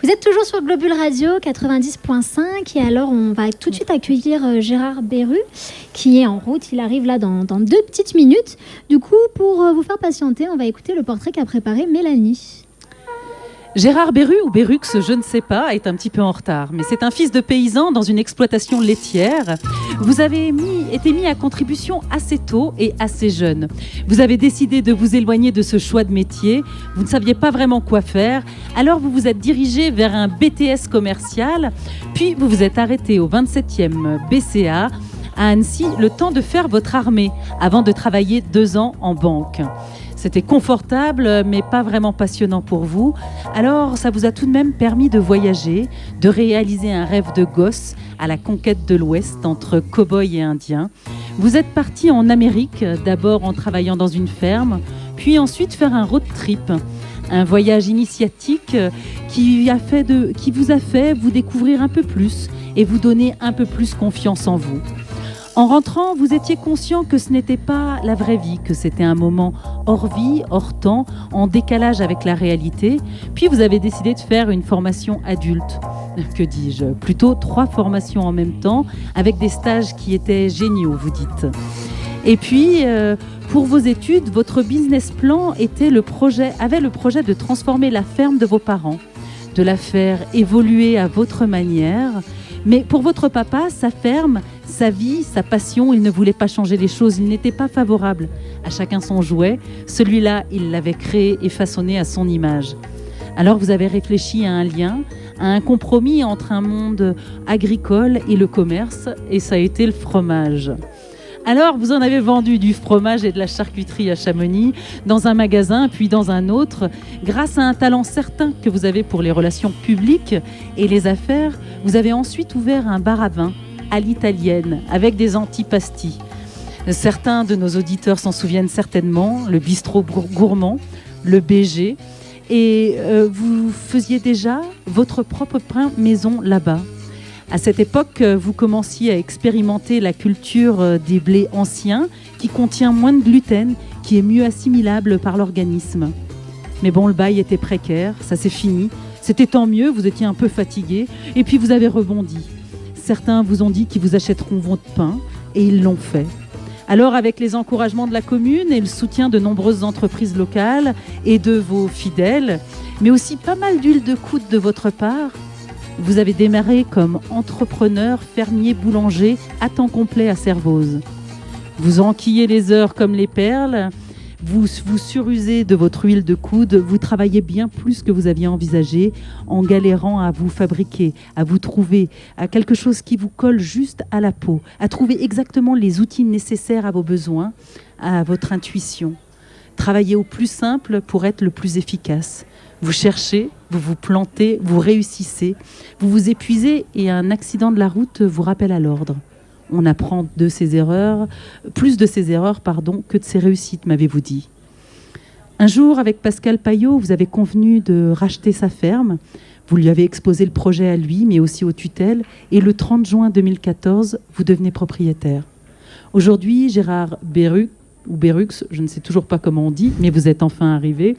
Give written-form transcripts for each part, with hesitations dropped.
Vous êtes toujours sur Globule Radio 90.5 et alors on va tout de suite accueillir Gérard Berru qui est en route. Il arrive là dans 2 petites minutes. Du coup, pour vous faire patienter, on va écouter le portrait qu'a préparé Mélanie. Gérard Berru, ou Berrux, je ne sais pas, est un petit peu en retard. Mais c'est un fils de paysan dans une exploitation laitière. Vous avez été mis à contribution assez tôt et assez jeune. Vous avez décidé de vous éloigner de ce choix de métier. Vous ne saviez pas vraiment quoi faire. Alors vous vous êtes dirigé vers un BTS commercial. Puis vous vous êtes arrêté au 27e BCA à Annecy, le temps de faire votre armée, avant de travailler 2 ans en banque. C'était confortable, mais pas vraiment passionnant pour vous. Alors, ça vous a tout de même permis de voyager, de réaliser un rêve de gosse à la conquête de l'Ouest entre cow-boys et Indiens. Vous êtes parti en Amérique, d'abord en travaillant dans une ferme, puis ensuite faire un road trip. Un voyage initiatique qui vous a fait vous découvrir un peu plus et vous donner un peu plus confiance en vous. En rentrant, vous étiez conscient que ce n'était pas la vraie vie, que c'était un moment hors vie, hors temps, en décalage avec la réalité. Puis vous avez décidé de faire une formation adulte. Que dis-je ? Plutôt 3 formations en même temps, avec des stages qui étaient géniaux, vous dites. Et puis, pour vos études, votre business plan avait le projet de transformer la ferme de vos parents, de la faire évoluer à votre manière. Mais pour votre papa, sa ferme, sa vie, sa passion, il ne voulait pas changer les choses, il n'était pas favorable. À chacun son jouet, celui-là, il l'avait créé et façonné à son image. Alors vous avez réfléchi à un lien, à un compromis entre un monde agricole et le commerce, et ça a été le fromage. Alors, vous en avez vendu du fromage et de la charcuterie à Chamonix, dans un magasin, puis dans un autre. Grâce à un talent certain que vous avez pour les relations publiques et les affaires, vous avez ensuite ouvert un bar à vin à l'italienne, avec des antipastis. Certains de nos auditeurs s'en souviennent certainement, le bistrot gourmand, le BG. Et vous faisiez déjà votre propre pain maison là-bas. À cette époque, vous commenciez à expérimenter la culture des blés anciens qui contient moins de gluten, qui est mieux assimilable par l'organisme. Mais bon, le bail était précaire, ça s'est fini. C'était tant mieux, vous étiez un peu fatigué et puis vous avez rebondi. Certains vous ont dit qu'ils vous achèteront votre pain et ils l'ont fait. Alors, avec les encouragements de la commune et le soutien de nombreuses entreprises locales et de vos fidèles, mais aussi pas mal d'huile de coude de votre part, vous avez démarré comme entrepreneur, fermier, boulanger à temps complet à Servoz. Vous enquillez les heures comme les perles, vous surusez de votre huile de coude, vous travaillez bien plus que vous aviez envisagé en galérant à vous fabriquer, à vous trouver, à quelque chose qui vous colle juste à la peau, à trouver exactement les outils nécessaires à vos besoins, à votre intuition. Travaillez au plus simple pour être le plus efficace. Vous cherchez, vous vous plantez, vous réussissez, vous vous épuisez et un accident de la route vous rappelle à l'ordre. On apprend plus de ses erreurs que de ses réussites, m'avez-vous dit. Un jour, avec Pascal Payot, vous avez convenu de racheter sa ferme. Vous lui avez exposé le projet à lui, mais aussi aux tutelles. Et le 30 juin 2014, vous devenez propriétaire. Aujourd'hui, Gérard Berru, ou Berrux, je ne sais toujours pas comment on dit, mais vous êtes enfin arrivé.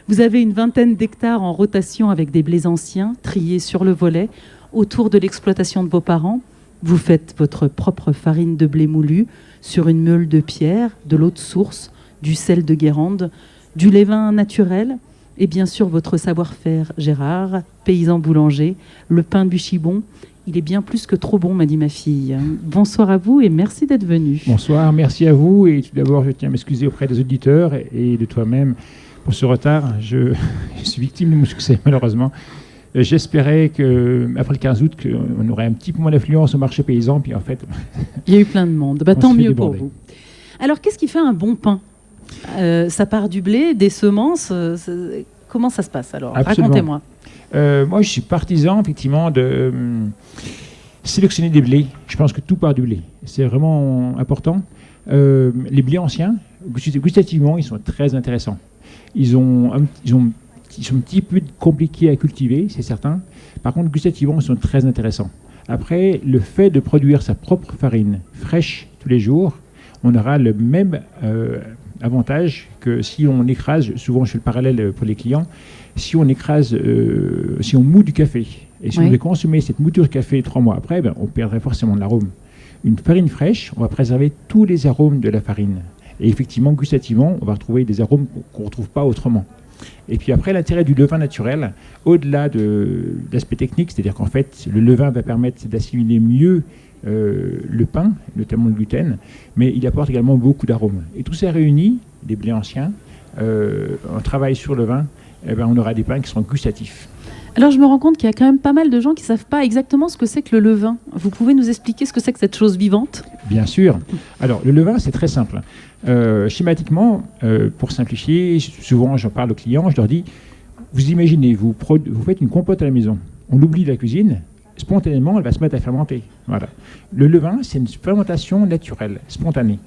Vous avez une 20aine d'hectares en rotation avec des blés anciens, triés sur le volet, autour de l'exploitation de vos parents. Vous faites votre propre farine de blé moulu sur une meule de pierre, de l'eau de source, du sel de Guérande, du levain naturel et bien sûr votre savoir-faire, Gérard, paysan boulanger, le pain du Chibon. Il est bien plus que trop bon, m'a dit ma fille. Bonsoir à vous et merci d'être venu. Bonsoir, merci à vous. Et tout d'abord, je tiens à m'excuser auprès des auditeurs et de toi-même pour ce retard. Je suis victime de mon succès, malheureusement. J'espérais qu'après le 15 août, on aurait un petit peu moins d'influence au marché paysan. Puis en fait, il y a eu plein de monde. Tant mieux pour vous. Alors, qu'est-ce qui fait un bon pain ? Ça part du blé, des semences. Comment ça se passe alors ? Absolument. Racontez-moi. Moi, je suis partisan, effectivement, de sélectionner des blés. Je pense que tout part du blé. C'est vraiment important. Les blés anciens, gustativement, ils sont très intéressants. Ils sont un petit peu compliqués à cultiver, c'est certain. Par contre, gustativement, ils sont très intéressants. Après, le fait de produire sa propre farine fraîche tous les jours, on aura le même avantage que si on écrase, souvent je fais le parallèle pour les clients, si on écrase, si on moud du café, et si on devait consommer cette mouture de café 3 mois après, on perdrait forcément de l'arôme. Une farine fraîche, on va préserver tous les arômes de la farine. Et effectivement, gustativement, on va retrouver des arômes qu'on ne retrouve pas autrement. Et puis après, l'intérêt du levain naturel, au-delà de l'aspect technique, c'est-à-dire qu'en fait, le levain va permettre d'assimiler mieux le pain, notamment le gluten, mais il apporte également beaucoup d'arômes. Et tout ça réuni, des blés anciens, on travaille sur le vin, on aura des pains qui seront gustatifs. Alors je me rends compte qu'il y a quand même pas mal de gens qui ne savent pas exactement ce que c'est que le levain. Vous pouvez nous expliquer ce que c'est que cette chose vivante ? Bien sûr. Alors le levain, c'est très simple. Schématiquement, pour simplifier, souvent j'en parle aux clients, je leur dis, vous imaginez, vous faites une compote à la maison, on l'oublie de la cuisine, spontanément, elle va se mettre à fermenter. Voilà. Le levain, c'est une fermentation naturelle, spontanée.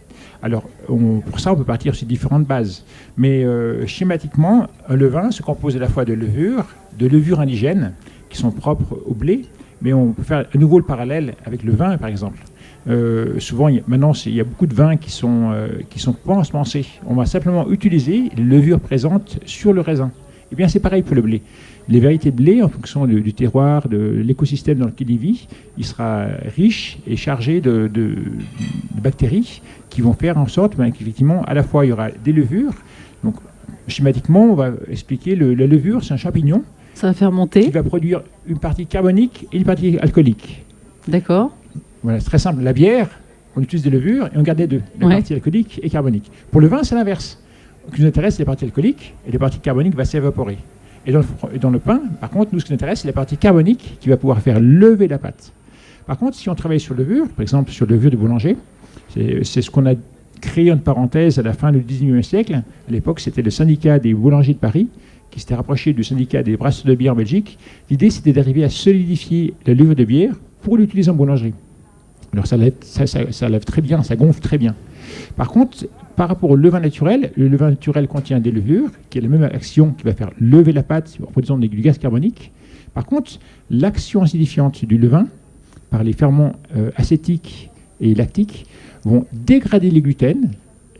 Alors, pour ça, on peut partir sur différentes bases. Mais schématiquement, un levain se compose à la fois de levures indigènes, qui sont propres au blé, mais on peut faire à nouveau le parallèle avec le vin, par exemple. Souvent, maintenant, il y a beaucoup de vins qui sont pas ensemencés. On va simplement utiliser les levures présentes sur le raisin. Eh bien, c'est pareil pour le blé. Les variétés de blé, en fonction du terroir, de l'écosystème dans lequel il vit, il sera riche et chargé de bactéries qui vont faire en sorte qu'effectivement, à la fois, il y aura des levures. Donc, schématiquement, on va expliquer la levure, c'est un champignon. Ça va fermenter. Qui va produire une partie carbonique et une partie alcoolique. D'accord. Voilà, c'est très simple. La bière, on utilise des levures et on garde les deux, la partie alcoolique et carbonique. Pour le vin, c'est l'inverse. Ce qui nous intéresse, c'est les parties alcooliques et les parties carboniques vont s'évaporer. Et dans le pain, par contre, nous, ce qui nous intéresse, c'est la partie carbonique qui va pouvoir faire lever la pâte. Par contre, si on travaille sur levure, par exemple sur levure de boulanger, c'est ce qu'on a créé entre parenthèses à la fin du XIXe siècle. À l'époque, c'était le syndicat des boulangers de Paris qui s'était rapproché du syndicat des brasseurs de bière en Belgique. L'idée, c'était d'arriver à solidifier la levure de bière pour l'utiliser en boulangerie. Alors ça lève très bien, ça gonfle très bien. Par contre, par rapport au levain naturel, le levain naturel contient des levures, qui a la même action qui va faire lever la pâte en produisant du gaz carbonique. Par contre, l'action acidifiante du levain, par les ferments acétiques et lactiques, vont dégrader les gluten,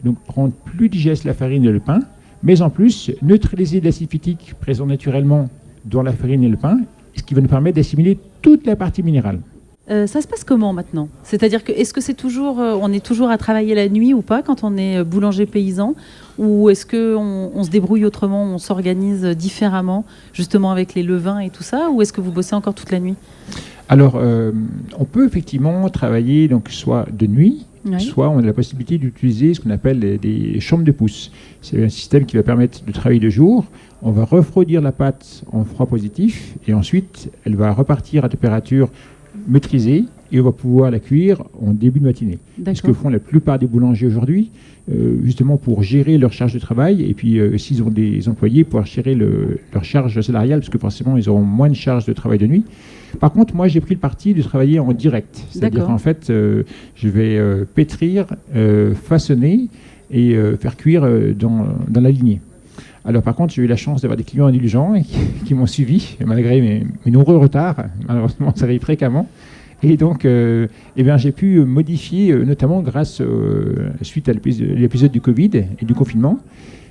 donc rendre plus digeste la farine et le pain, mais en plus neutraliser l'acide phytique présent naturellement dans la farine et le pain, ce qui va nous permettre d'assimiler toute la partie minérale. Ça se passe comment maintenant ? C'est-à-dire que est-ce que c'est toujours, on est toujours à travailler la nuit ou pas quand on est boulanger paysan, ou est-ce qu'on se débrouille autrement, on s'organise différemment justement avec les levains et tout ça, ou est-ce que vous bossez encore toute la nuit ? Alors, on peut effectivement travailler donc soit de nuit, soit on a la possibilité d'utiliser ce qu'on appelle des chambres de pousse. C'est un système qui va permettre de travailler de jour. On va refroidir la pâte en froid positif et ensuite elle va repartir à température maîtrisée et on va pouvoir la cuire en début de matinée. C'est ce que font la plupart des boulangers aujourd'hui, justement pour gérer leur charge de travail et puis s'ils ont des employés, pouvoir gérer leur charge salariale parce que forcément ils auront moins de charge de travail de nuit. Par contre, moi j'ai pris le parti de travailler en direct. C'est-à-dire qu'en fait, je vais pétrir, façonner et faire cuire dans la lignée. Alors par contre, j'ai eu la chance d'avoir des clients indulgents qui m'ont suivi, malgré mes nombreux retards. Malheureusement, ça arrive fréquemment. Et donc, j'ai pu modifier, notamment grâce suite à l'épisode du Covid et du confinement.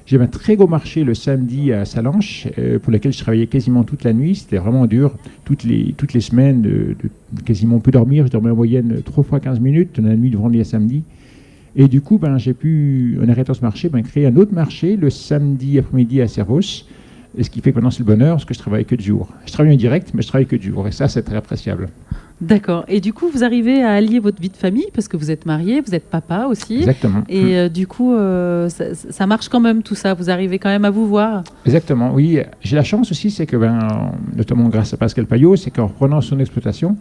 J'avais un très gros marché le samedi à Salanches, pour lequel je travaillais quasiment toute la nuit. C'était vraiment dur. Toutes les semaines, de quasiment peu dormir. Je dormais en moyenne 3 fois 15 minutes, la nuit de vendredi à samedi. Et du coup, j'ai pu, en arrêtant ce marché, créer un autre marché le samedi après-midi à Servos. Et ce qui fait que maintenant, c'est le bonheur, parce que je travaille que de jour. Je travaille en direct, mais je travaille que de jour. Et ça, c'est très appréciable. D'accord. Et du coup, vous arrivez à allier votre vie de famille, parce que vous êtes marié, vous êtes papa aussi. Exactement. Et du coup, ça marche quand même tout ça. Vous arrivez quand même à vous voir. Exactement, oui. J'ai la chance aussi, c'est que, notamment grâce à Pascal Payot, c'est qu'en reprenant son exploitation,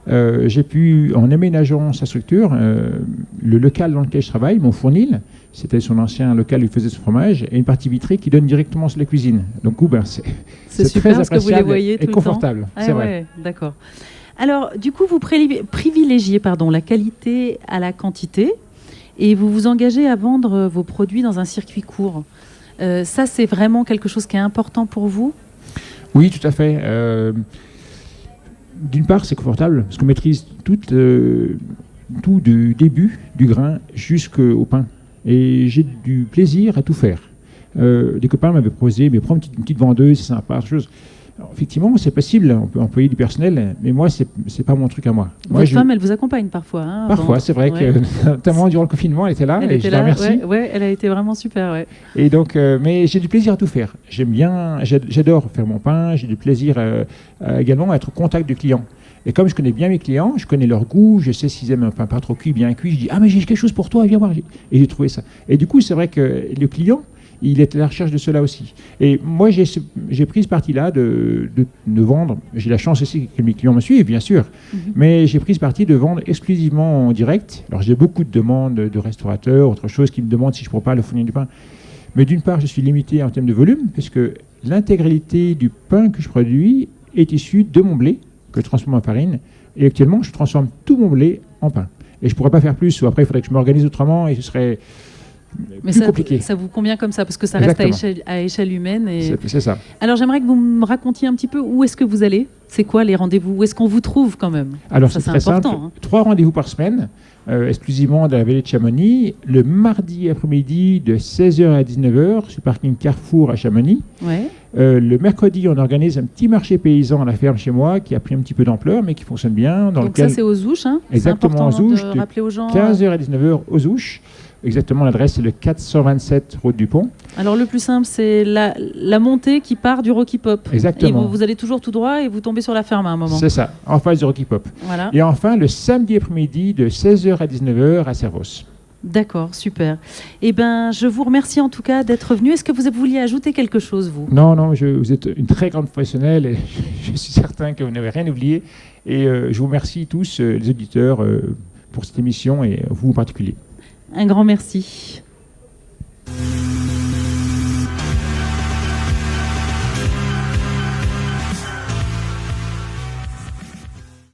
j'ai pu, en aménageant sa structure, le local dans lequel je travaille, mon fournil, c'était son ancien local où il faisait son fromage, et une partie vitrée qui donne directement sur la cuisine. Donc, c'est super très parce que vous les voyez et tout confortable. Le temps. C'est vrai. D'accord. Alors, du coup, vous privilégiez la qualité à la quantité et vous vous engagez à vendre vos produits dans un circuit court. Ça, c'est vraiment quelque chose qui est important pour vous ? Oui, tout à fait. D'une part, c'est confortable parce qu'on maîtrise tout du début du grain jusqu'au pain. Et j'ai du plaisir à tout faire. Des copains m'avaient proposé, mais prends une petite vendeuse, c'est sympa, chose. Alors, effectivement, c'est possible, on peut employer du personnel, mais moi, c'est pas mon truc à moi. Votre femme, elle vous accompagne parfois. Hein, parfois, c'est vrai que, notamment durant le confinement, elle était là, et je la remercie. Ouais, elle a été vraiment super. Ouais. Et donc, mais j'ai du plaisir à tout faire. J'aime bien, j'adore faire mon pain, j'ai du plaisir également à être au contact du client. Et comme je connais bien mes clients, je connais leur goût, je sais s'ils aiment un pain pas trop cuit, bien cuit, je dis « Ah, mais j'ai quelque chose pour toi, viens voir ». Et j'ai trouvé ça. Et du coup, c'est vrai que le client, il est à la recherche de cela aussi. Et moi, j'ai pris ce parti-là de vendre. J'ai la chance aussi que mes clients me suivent, bien sûr. Mais j'ai pris ce parti de vendre exclusivement en direct. Alors, j'ai beaucoup de demandes de restaurateurs, autre chose, qui me demandent si je ne pourrais pas le fournir du pain. Mais d'une part, je suis limité en termes de volume, puisque l'intégralité du pain que je produis est issue de mon blé, que je transforme en farine. Et actuellement, je transforme tout mon blé en pain. Et je ne pourrais pas faire plus, ou après, il faudrait que je m'organise autrement, et ce serait... Mais ça vous convient comme ça, parce que ça reste à échelle humaine. Et... C'est ça. Alors j'aimerais que vous me racontiez un petit peu où est-ce que vous allez. C'est quoi les rendez-vous? Où est-ce qu'on vous trouve quand même? Alors c'est très simple. Hein. 3 rendez-vous par semaine, exclusivement dans la vallée de Chamonix. Le mardi après-midi de 16h à 19h sur le parking Carrefour à Chamonix. Ouais. Le mercredi, on organise un petit marché paysan à la ferme chez moi qui a pris un petit peu d'ampleur mais qui fonctionne bien. Donc ça c'est aux Ouches, hein? Exactement, aux Ouches, de rappeler aux gens. 15h à 19h aux Ouches. Exactement, l'adresse c'est le 427 route du Pont. Alors le plus simple, c'est la montée qui part du Rocky Pop. Exactement. Et vous allez toujours tout droit et vous tombez sur la ferme à un moment. C'est ça, en face du Rocky Pop. Voilà. Et enfin, le samedi après-midi de 16h à 19h à Servos. D'accord, super. Eh bien, je vous remercie en tout cas d'être venu. Est-ce que vous vouliez ajouter quelque chose, vous? Non, vous êtes une très grande professionnelle et je suis certain que vous n'avez rien oublié. Et je vous remercie tous, les auditeurs, pour cette émission et vous en particulier. Un grand merci.